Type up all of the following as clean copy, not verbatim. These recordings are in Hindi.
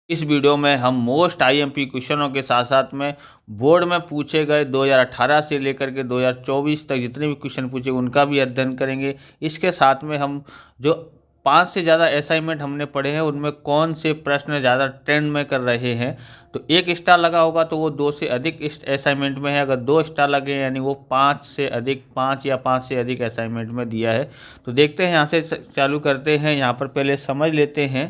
इस वीडियो में हम मोस्ट आईएमपी क्वेश्चनों के साथ साथ में बोर्ड में पूछे गए 2018 से लेकर के 2024 तक जितने भी क्वेश्चन पूछे उनका भी अध्ययन करेंगे। इसके साथ में हम जो 5 से ज़्यादा असाइनमेंट हमने पढ़े हैं उनमें कौन से प्रश्न ज़्यादा ट्रेंड में कर रहे हैं। तो 1 स्टार लगा होगा तो वो 2 से अधिक असाइनमेंट में है, अगर 2 स्टार लगे यानी वो 5 या 5 से अधिक असाइनमेंट में दिया है। तो देखते हैं, यहाँ से चालू करते हैं। यहाँ पर पहले समझ लेते हैं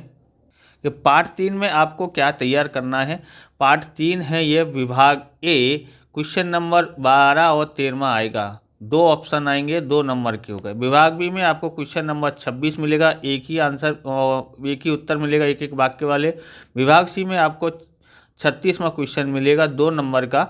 कि पार्ट 3 में आपको क्या तैयार करना है। पार्ट 3 है ये विभाग ए, क्वेश्चन नंबर 12 और 13 आएगा। 2 ऑप्शन आएंगे, 2 नंबर के हो गए। विभाग बी में आपको क्वेश्चन नंबर 26 मिलेगा, एक ही आंसर एक ही उत्तर मिलेगा एक एक वाक्य वाले। विभाग सी में आपको 36वां क्वेश्चन मिलेगा 2 नंबर का,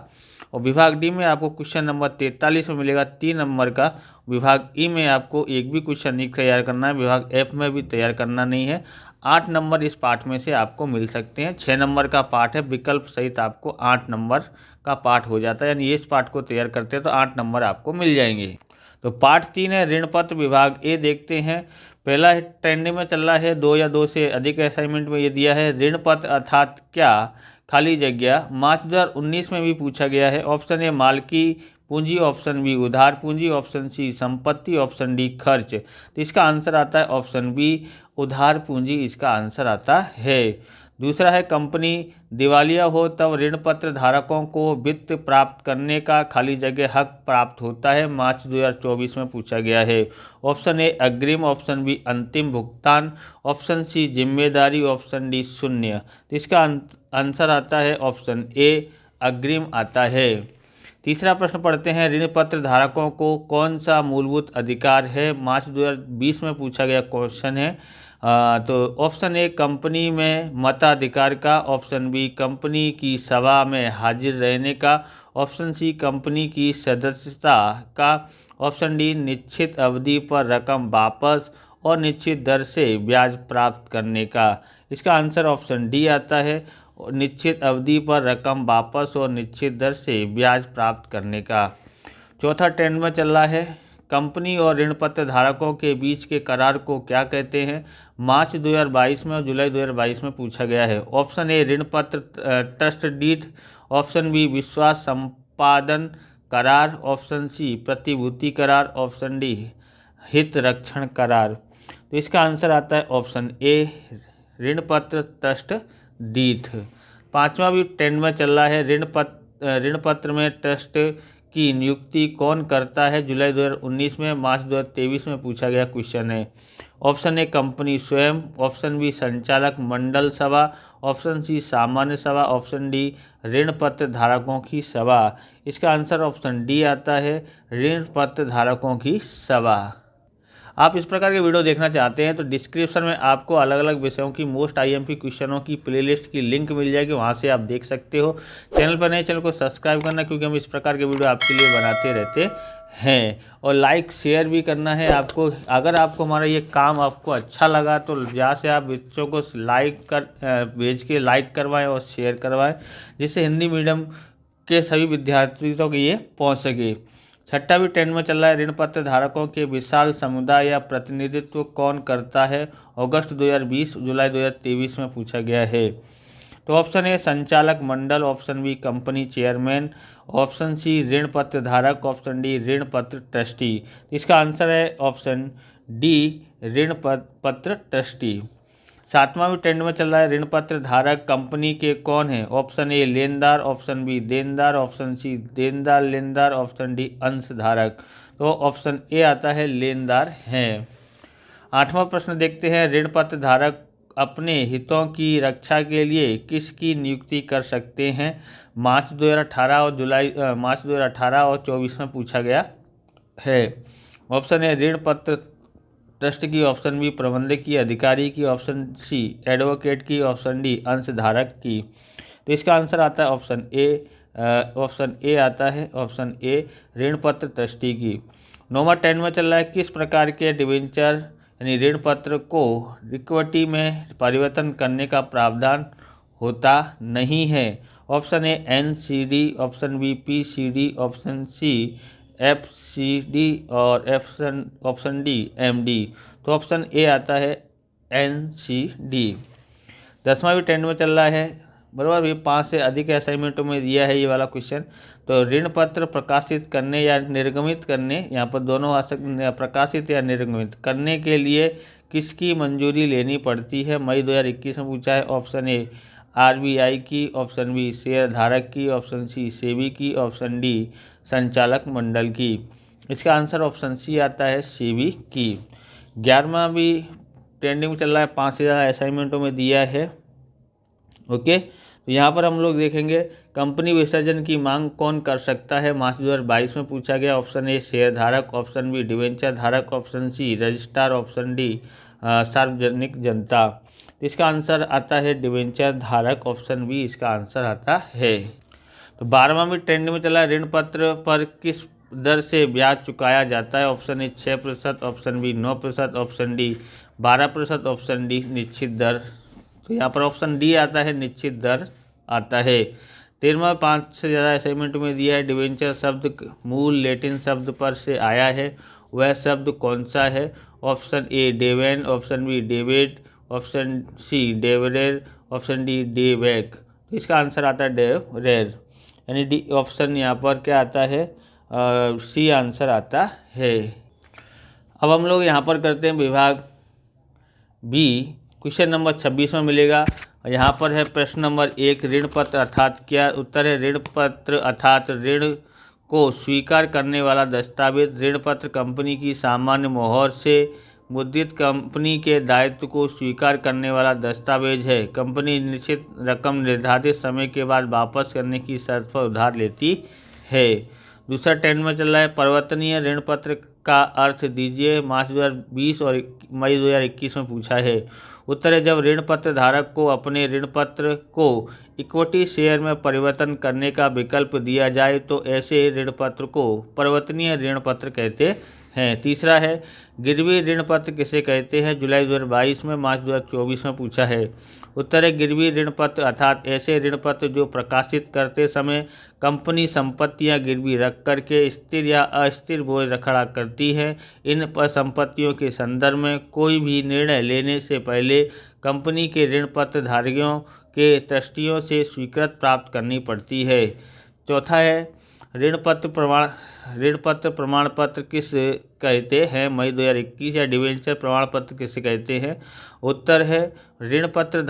और विभाग डी में आपको क्वेश्चन नंबर 43 में मिलेगा 3 नंबर का। विभाग ई में आपको एक भी क्वेश्चन नहीं तैयार करना है, विभाग एफ में भी तैयार करना नहीं है। 8 नंबर इस पार्ट में से आपको मिल सकते हैं। 6 नंबर का पार्ट है, विकल्प सहित आपको 8 नंबर का पार्ट हो जाता है, यानी इस पार्ट को तैयार करते हैं तो 8 नंबर आपको मिल जाएंगे। तो पार्ट 3 है ऋण पत्र विभाग ए, देखते हैं। पहला ट्रेंडिंग में चल रहा है, 2 या 2 से अधिक असाइनमेंट में ये दिया है। ऋण पत्र अर्थात क्या, खाली जगह। मार्च 2019 में भी पूछा गया है। ऑप्शन ए मालिकी पूंजी, ऑप्शन बी उधार पूंजी, ऑप्शन सी संपत्ति, ऑप्शन डी खर्च। तो इसका आंसर आता है ऑप्शन बी उधार पूंजी, इसका आंसर आता है। दूसरा है कंपनी दिवालिया हो तब ऋण पत्र धारकों को वित्त प्राप्त करने का खाली जगह हक प्राप्त होता है। मार्च 2024 में पूछा गया है। ऑप्शन ए अग्रिम, ऑप्शन बी अंतिम भुगतान, ऑप्शन सी जिम्मेदारी, ऑप्शन डी शून्य। तो इसका आंसर आता है ऑप्शन ए अग्रिम आता है। तीसरा प्रश्न पढ़ते हैं, ऋण पत्र धारकों को कौन सा मूलभूत अधिकार है। मार्च 2020 में पूछा गया क्वेश्चन है। तो ऑप्शन ए कंपनी में मताधिकार का, ऑप्शन बी कंपनी की सभा में हाजिर रहने का, ऑप्शन सी कंपनी की सदस्यता का, ऑप्शन डी निश्चित अवधि पर रकम वापस और निश्चित दर से ब्याज प्राप्त करने का। इसका आंसर ऑप्शन डी आता है, निश्चित अवधि पर रकम वापस और निश्चित दर से ब्याज प्राप्त करने का। चौथा ट्रेंड में चल रहा है, कंपनी और ऋण पत्र धारकों के बीच के करार को क्या कहते हैं। मार्च 2022 में और जुलाई 2022 में पूछा गया है। ऑप्शन ए ऋण पत्र ट्रस्ट डीड, ऑप्शन बी विश्वास संपादन करार, ऑप्शन सी प्रतिभूति करार, ऑप्शन डी हित रक्षण करार। तो इसका आंसर आता है ऑप्शन ए ऋण पत्र ट्रस्ट डीड। पांचवा भी ट्रेंड में चल रहा है, ऋण पत्र में ट्रस्ट की नियुक्ति कौन करता है। जुलाई 2019 में, मार्च 2023 में पूछा गया क्वेश्चन है। ऑप्शन ए कंपनी स्वयं, ऑप्शन बी संचालक मंडल सभा, ऑप्शन सी सामान्य सभा, ऑप्शन डी ऋण पत्र धारकों की सभा। इसका आंसर ऑप्शन डी आता है, ऋण पत्र धारकों की सभा। आप इस प्रकार के वीडियो देखना चाहते हैं तो डिस्क्रिप्शन में आपको अलग अलग विषयों की मोस्ट आईएमपी क्वेश्चनों की प्लेलिस्ट की लिंक मिल जाएगी, वहां से आप देख सकते हो। चैनल पर नए, चैनल को सब्सक्राइब करना, क्योंकि हम इस प्रकार के वीडियो आपके लिए बनाते रहते हैं। और लाइक शेयर भी करना है आपको। अगर आपको हमारा ये काम आपको अच्छा लगा तो जहाँ से आप बच्चों को भेज के लाइक करवाएँ और शेयर करवाएँ, जिससे हिंदी मीडियम के सभी विद्यार्थियों तक ये पहुँच सके। छठा भी ट्रेंड में चल रहा है, ऋण पत्र धारकों के विशाल समुदाय या प्रतिनिधित्व कौन करता है। अगस्त 2020 जुलाई 2023 में पूछा गया है। तो ऑप्शन ए संचालक मंडल, option B company chairman, option C ऋण पत्र धारक, ऑप्शन डी ऋण पत्र ट्रस्टी। इसका आंसर है ऑप्शन डी ऋण पत्र ट्रस्टी। सातवां भी ट्रेंड में चल रहा है, ऋण पत्र धारक कंपनी के कौन है। ऑप्शन ए लेनदार, ऑप्शन बी देनदार, ऑप्शन सी देनदार लेनदार, ऑप्शन डी अंशधारक। तो ऑप्शन ए आता है लेनदार हैं। आठवां प्रश्न देखते हैं, ऋण पत्र धारक अपने हितों की रक्षा के लिए किसकी नियुक्ति कर सकते हैं। मार्च 2018 और 24 में पूछा गया है। ऑप्शन ए ऋण पत्र ट्रस्ट की, ऑप्शन बी प्रबंधक की, अधिकारी की, ऑप्शन सी एडवोकेट की, ऑप्शन डी अंशधारक की। तो इसका आंसर आता है ऑप्शन ए आता है, ऑप्शन ए ऋण पत्र ट्रस्टी की। नौवां ट्रेंड में चल रहा है, किस प्रकार के डिबेंचर यानी ऋण पत्र को इक्विटी में परिवर्तन करने का प्रावधान होता नहीं है। Option A NCD, option B PCD, option C FCD और ऑप्शन डी MD। तो ऑप्शन ए आता है NCD। 10वां भी ट्रेंड में चल रहा है, बराबर। ये 5 से अधिक असाइनमेंटों में दिया है ये वाला क्वेश्चन। तो ऋण पत्र प्रकाशित करने या निर्गमित करने, यहाँ पर दोनों आ सकते, प्रकाशित या निर्गमित करने के लिए किसकी मंजूरी लेनी पड़ती है, मई 2021 में पूछा है। ऑप्शन ए आरबीआई की, ऑप्शन बी शेयर धारक की, ऑप्शन सी सेबी की, ऑप्शन डी संचालक मंडल की। इसका आंसर ऑप्शन सी आता है, सेबी की। 11वां भी ट्रेंडिंग में चल रहा है, 5 से ज़्यादा असाइनमेंटों में दिया है। ओके, तो यहाँ पर हम लोग देखेंगे कंपनी विसर्जन की मांग कौन कर सकता है, मार्च 2022 में पूछा गया। ऑप्शन ए शेयर धारक, ऑप्शन बी डिवेंचर धारक, option C registrar, option D सार्वजनिक जनता। तो इसका आंसर आता है डिवेंचर धारक, ऑप्शन बी इसका आंसर आता है। तो 12वां भी ट्रेंड में चला, ऋण पत्र पर किस दर से ब्याज चुकाया जाता है। Option A 6%, option B 9%, option D 12%, option D निश्चित दर। तो यहाँ पर ऑप्शन डी आता है, निश्चित दर आता है। 13वां 5 से ज़्यादा असाइनमेंट में दिया है, डिवेंचर शब्द मूल लैटिन शब्द पर से आया है, वह शब्द कौन सा है। ऑप्शन ए डेवेन, option B David, option C डेवरेर, ऑप्शन डी डेवैक। तो इसका आंसर आता है डेवरेर, यानी डी ऑप्शन यहाँ पर क्या आता है, सी आंसर आता है। अब हम लोग यहाँ पर करते हैं विभाग बी, क्वेश्चन नंबर 26 में मिलेगा। यहाँ पर है प्रश्न नंबर 1, ऋण पत्र अर्थात क्या। उत्तर है ऋण पत्र अर्थात ऋण को स्वीकार करने वाला दस्तावेज। ऋण पत्र कंपनी की सामान्य मोहर से मुद्रित कंपनी के दायित्व को स्वीकार करने वाला दस्तावेज है। कंपनी निश्चित रकम निर्धारित समय के बाद वापस करने की शर्त पर उधार लेती है। दूसरा ट्रेंड में चल रहा है, परिवर्तनीय ऋण पत्र का अर्थ दीजिए, मार्च 2020 और मई 2021 में पूछा है। उत्तर है जब ऋण पत्र धारक को अपने ऋण पत्र को इक्विटी शेयर में परिवर्तन करने का विकल्प दिया जाए तो ऐसे ऋण पत्र को परिवर्तनीय ऋण पत्र कहते हैं। तीसरा है, गिरवी ऋण पत्र किसे कहते हैं, जुलाई 2022 में मार्च 2024 में पूछा है। उत्तर है गिरवी ऋण पत्र अर्थात ऐसे ऋण पत्र जो प्रकाशित करते समय कंपनी संपत्तियां गिरवी रख करके स्थिर या अस्थिर बोझ खड़ा करती है। इन संपत्तियों के संदर्भ में कोई भी निर्णय लेने से पहले कंपनी के ऋण पत्र धारकों के ट्रस्टियों से स्वीकृति प्राप्त करनी पड़ती है। चौथा है, ऋण पत्र प्रमाण पत्र किस कहते हैं, मई 2021, या डिवेंचर प्रमाण पत्र किसे कहते हैं। उत्तर है ऋण पत्र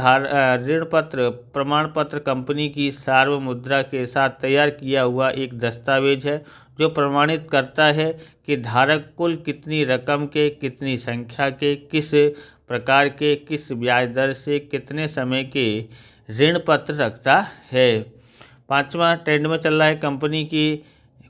प्रमाण पत्र कंपनी की सार्वमुद्रा के साथ तैयार किया हुआ एक दस्तावेज है जो प्रमाणित करता है कि धारक कुल कितनी रकम के, कितनी संख्या के, किस प्रकार के, किस ब्याज दर से, कितने समय के ऋण पत्र रखता है। 5वां ट्रेंड में चल रहा है, कंपनी की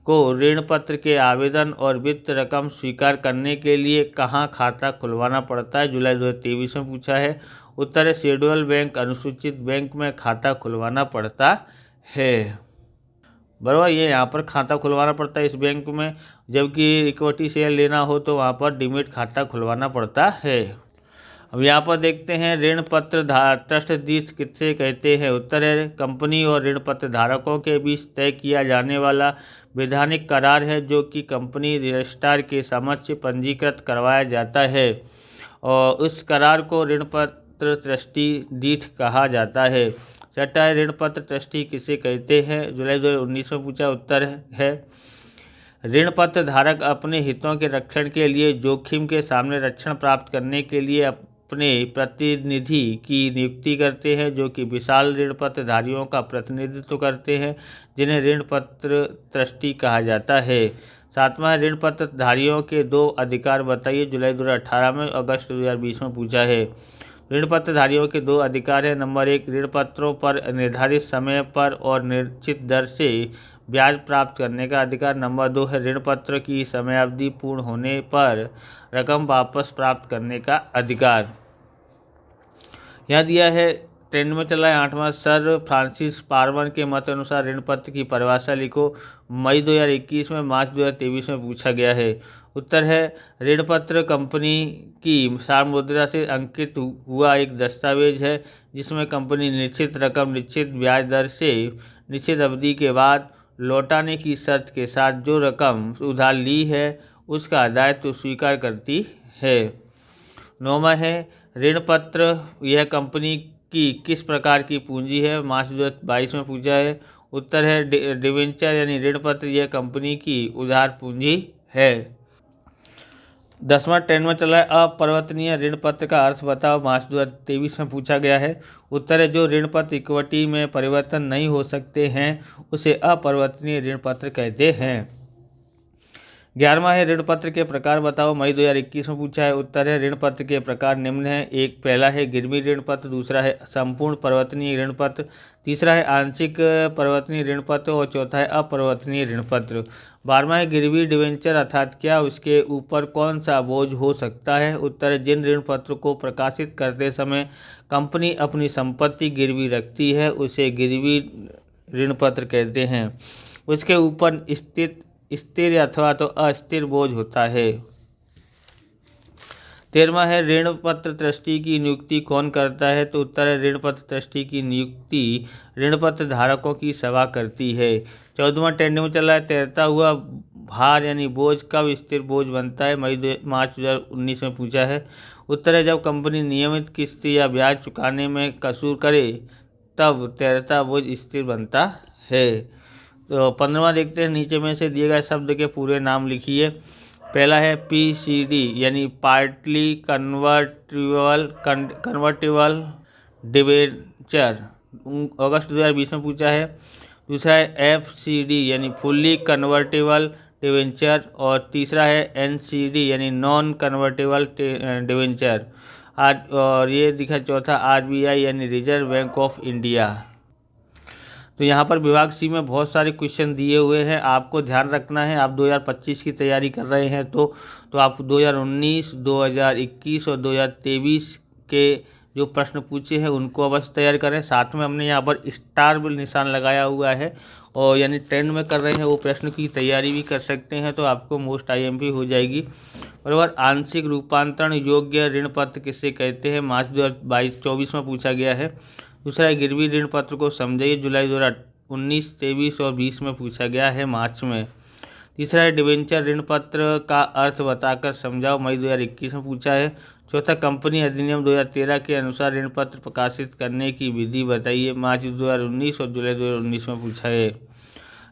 को ऋण पत्र के आवेदन और वित्त रकम स्वीकार करने के लिए कहाँ खाता खुलवाना पड़ता है, जुलाई 2023 में पूछा है। उत्तर है शेड्यूल बैंक, अनुसूचित बैंक में खाता खुलवाना पड़ता है। बराबर, ये यहाँ पर खाता खुलवाना पड़ता है इस बैंक में, जबकि इक्विटी शेयर लेना हो तो वहाँ पर डीमैट खाता खुलवाना पड़ता है। अब यहाँ पर देखते हैं ऋण पत्र ट्रस्ट डीड किसे कहते हैं। उत्तर है कंपनी और ऋण पत्र धारकों के बीच तय किया जाने वाला वैधानिक करार है जो कि कंपनी रजिस्ट्रार के समक्ष पंजीकृत करवाया जाता है और उस करार को ऋण पत्र ट्रस्टी डीड कहा जाता है। छठा है, ऋण पत्र ट्रस्टी किसे कहते हैं, जुलाई 2019 में पूछा। उत्तर है ऋण पत्र धारक अपने हितों के रक्षण के लिए जोखिम के सामने रक्षण प्राप्त करने के लिए अपने प्रतिनिधि की नियुक्ति करते हैं जो कि विशाल ऋण पत्र धारियों का प्रतिनिधित्व करते हैं, जिन्हें ऋण पत्र ट्रस्टी कहा जाता है। 7वां, ऋण पत्र धारियों के 2 अधिकार बताइए, जुलाई 2018 में, अगस्त 2020 में पूछा है। ऋण पत्र धारियों के 2 अधिकार हैं। नंबर 1, ऋण पत्रों पर निर्धारित समय पर और निश्चित दर से ब्याज प्राप्त करने का अधिकार। नंबर 2 है ऋण पत्र की समयावधि पूर्ण होने पर रकम वापस प्राप्त करने का अधिकार। यह दिया है ट्रेंड में चला है 8वां, सर फ्रांसिस पार्मर के मत अनुसार ऋण पत्र की परिभाषा लिखो, मई 2021 में, मार्च 2023 में पूछा गया है। उत्तर है ऋण पत्र कंपनी की सार्वमुद्रा से अंकित हुआ एक दस्तावेज है जिसमें कंपनी निश्चित रकम निश्चित ब्याज दर से निश्चित अवधि के बाद लौटाने की शर्त के साथ जो रकम उधार ली है उसका दायित्व स्वीकार करती है। 9वां है ऋण पत्र यह कंपनी की किस प्रकार की पूंजी है, मार्च 2022 में पूछा है। उत्तर है डिवेंचर यानी ऋण पत्र, यह कंपनी की उधार पूंजी है। 10वां ट्रेंड में चला है अपरिवर्तनीय ऋण पत्र का अर्थ बताओ, मार्च 2023 में पूछा गया है। उत्तर है जो ऋण पत्र इक्विटी में परिवर्तन नहीं हो सकते हैं उसे अपरिवर्तनीय ऋण पत्र कहते हैं। 11वां है ऋण पत्र के प्रकार बताओ, मई 2021 में पूछा है। उत्तर है ऋण पत्र के प्रकार निम्न है। एक पहला है गिरवी ऋण पत्र, दूसरा है संपूर्ण परिवर्तनीय ऋण पत्र, तीसरा है आंशिक परिवर्तनीय ऋण पत्र और चौथा है अपरिवर्तनीय ऋण पत्र। 12वां है गिरवी डिवेंचर अर्थात क्या, उसके ऊपर कौन सा बोझ हो सकता है। उत्तर है जिन ऋण पत्र को प्रकाशित करते समय कंपनी अपनी संपत्ति गिरवी रखती है उसे गिरवी ऋण पत्र कहते हैं। उसके ऊपर स्थिर अथवा तो अस्थिर बोझ होता है। 13वां है ऋण पत्र ट्रस्टी की नियुक्ति कौन करता है। तो उत्तर है ऋण पत्र ट्रस्टी की नियुक्ति ऋण पत्र धारकों की सभा करती है। 14वां ट्रेंड में चला है तैरता हुआ भार यानी बोझ कब स्थिर बोझ बनता है, मार्च 2019 में पूछा है। उत्तर है जब कंपनी नियमित किस्त या ब्याज चुकाने में कसूर करे तब तैरता बोझ स्थिर बनता है। तो 15वां देखते हैं, नीचे में से दिए गए शब्द के पूरे नाम लिखिए। पहला है PCD यानी पार्टली कन्वर्टिबल डिबेंचर, अगस्त 2020 में पूछा है। दूसरा है FCD यानी फुल्ली कन्वर्टिबल डिबेंचर और तीसरा है NCD यानी नॉन कन्वर्टिबल डिबेंचर। और ये दिखा चौथा RBI यानी रिजर्व बैंक ऑफ इंडिया। तो यहाँ पर विभाग सी में बहुत सारे क्वेश्चन दिए हुए हैं, आपको ध्यान रखना है। आप 2025 की तैयारी कर रहे हैं तो आप 2019, 2021 और 2023 के जो प्रश्न पूछे हैं उनको अवश्य तैयार करें। साथ में हमने यहाँ पर स्टार बिल निशान लगाया हुआ है और यानी ट्रेंड में कर रहे हैं वो प्रश्न की तैयारी भी कर सकते हैं, तो आपको मोस्ट IMP हो जाएगी। बराबर। आंशिक रूपांतरण योग्य ऋण पत्र किसे कहते हैं, मार्च 2022-24 में पूछा गया है। दूसरा है गिरवी ऋण पत्र को समझाइए, जुलाई 2019, 23 और 20 में पूछा गया है, मार्च में। तीसरा है डिवेंचर ऋण पत्र का अर्थ बताकर समझाओ, मई 2021 में पूछा है। चौथा कंपनी अधिनियम 2013 के अनुसार ऋण पत्र प्रकाशित करने की विधि बताइए, मार्च 2019 और जुलाई 2019 में पूछा है।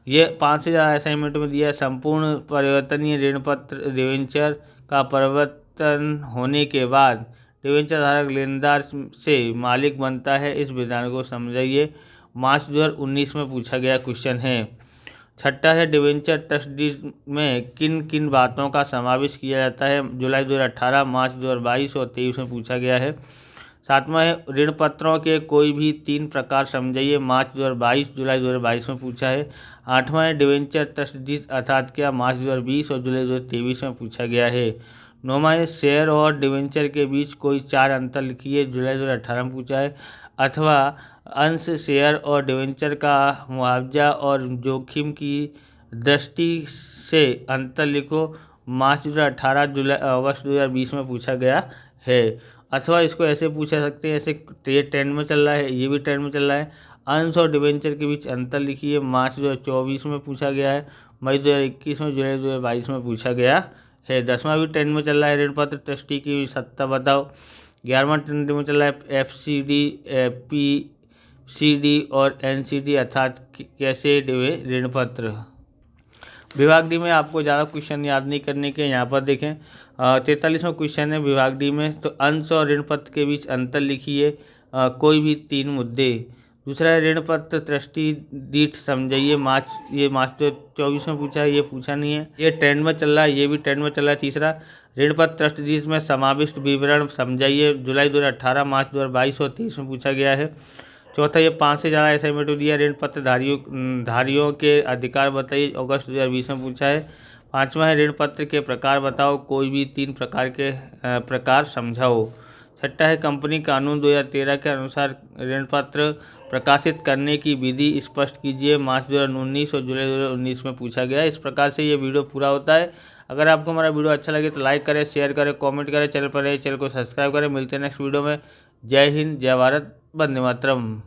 ये 5 से ज़्यादा असाइनमेंट में दिया है। संपूर्ण परिवर्तनीय ऋण पत्र डिवेंचर का परिवर्तन होने के बाद डिवेंचर धारक लेनदार से मालिक बनता है, इस विधान को समझाइए, मार्च 2019 में पूछा गया क्वेश्चन है। छठा है डिवेंचर ट्रस्ट डीड में किन किन बातों का समावेश किया जाता है, जुलाई 2018, मार्च 2022 और 23 में पूछा गया है। 7वां है ऋण पत्रों के कोई भी 3 प्रकार समझाइए, मार्च 2022, जुलाई 2022 में पूछा है। 8वां है डिवेंचर ट्रस्ट डीड अर्थात क्या, मार्च 2020 और जुलाई 2023 में पूछा गया है। 9वां है शेयर और डिवेंचर के बीच कोई 4 अंतर लिखिए, जुलाई 2018 में पूछा है। अथवा अंश शेयर और डिवेंचर का मुआवजा और जोखिम की दृष्टि से अंतर लिखो, मार्च 2018, जुलाई अगस्त 2020 में पूछा गया है। अथवा इसको ऐसे पूछा सकते हैं, ऐसे ये ट्रेंड में चल रहा है, ये भी ट्रेंड में चल रहा है, अंश और डिवेंचर के बीच अंतर लिखिए, मार्च 2024 में पूछा गया है, मई 2021 में, जुलाई 2022 में पूछा गया है। 10वां भी ट्रेंड में चल रहा है, ऋण पत्र ट्रस्टी की सत्ता बताओ। 11वां ट्रेंड में चल रहा है FCD, PCD और NCD अर्थात कैसे ऋण पत्र। विभाग डी में आपको ज़्यादा क्वेश्चन याद नहीं करने के, यहाँ पर देखें 43वां क्वेश्चन है विभाग डी में। तो अंश और ऋण पत्र के बीच अंतर लिखिए, कोई भी 3 मुद्दे। दूसरा है ऋण पत्र ट्रस्टी डीड समझाइए, मार्च 2024 में पूछा है, ये पूछा नहीं है, ये ट्रेंड में चल रहा है, ये भी ट्रेंड में चल रहा है। तीसरा ऋण पत्र ट्रस्ट डीड में समाविष्ट विवरण समझाइए, जुलाई 2018, मार्च 2022 और 23 में पूछा गया है। चौथा ये 5 से ज़्यादा असाइनमेंट दिया, ऋण पत्र धारियों के अधिकार बताइए, अगस्त 2020 में पूछा है। 5वां है ऋण पत्र के प्रकार बताओ, कोई भी 3 प्रकार के प्रकार समझाओ। 6ठा है कंपनी कानून 2013 के अनुसार ऋण पत्र प्रकाशित करने की विधि स्पष्ट कीजिए, मार्च 2019 और जुलाई 2019 में पूछा गया है। इस प्रकार से ये वीडियो पूरा होता है। अगर आपको हमारा वीडियो अच्छा लगे तो लाइक करें, शेयर करें, कमेंट करें, चैनल पर नए चैनल को सब्सक्राइब करें। मिलते हैं नेक्स्ट वीडियो में। जय हिंद, जय भारत, वंदे मातरम।